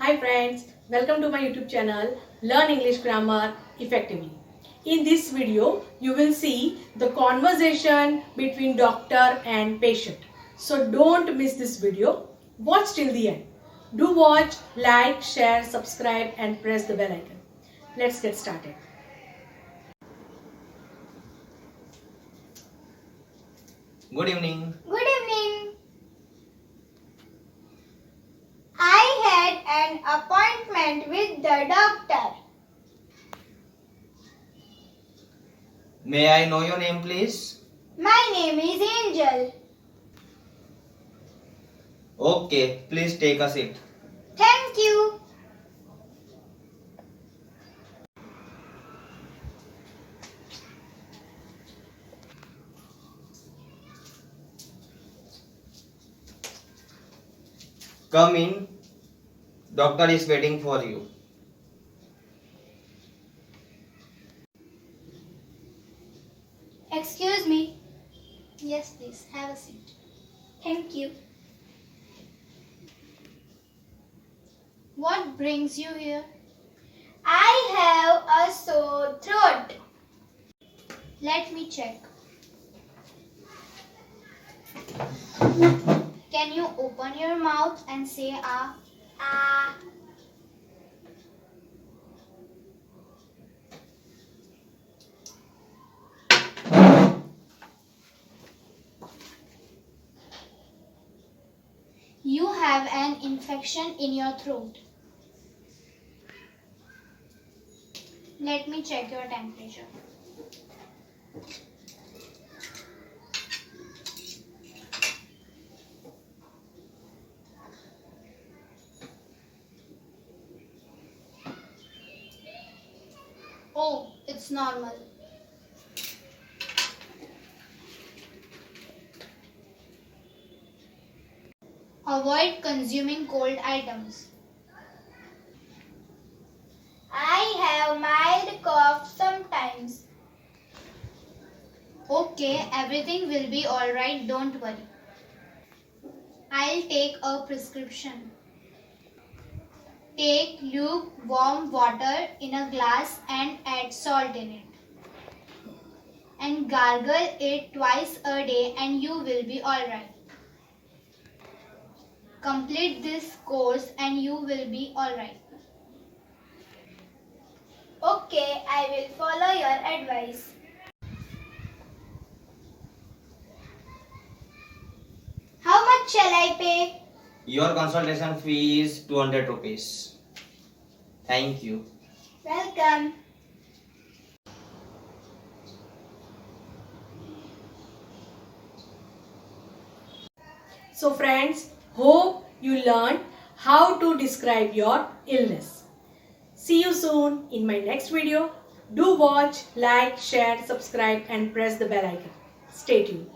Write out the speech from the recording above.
Hi friends, welcome to my YouTube channel Learn English Grammar Effectively. In this video, you will see the conversation between doctor and patient. So don't miss this video. Watch till the end. Do watch, like, share, subscribe and press the bell icon. Let's get started. Good evening. Good evening. I had an appointment with the doctor. May I know your name, please? My name is Angel. Okay, please take a seat. Thank you. Come in. Doctor is waiting for you. Excuse me. Yes, please. Have a seat. Thank you. What brings you here? I have a sore throat. Let me check. Can you open your mouth and say ah? Ah. You have an infection in your throat. Let me check your temperature. Oh, it's normal. Avoid consuming cold items. I have mild cough sometimes. Okay, everything will be alright, don't worry. I'll take a prescription. Take lukewarm water in a glass and add salt in it. And gargle it twice a day and you will be alright. Complete this course and you will be alright. Okay, I will follow your advice. How much shall I pay? Your consultation fee is 200 rupees. Thank you. Welcome. So friends, hope you learned how to describe your illness. See you soon in my next video. Do watch, like, share, subscribe and press the bell icon. Stay tuned.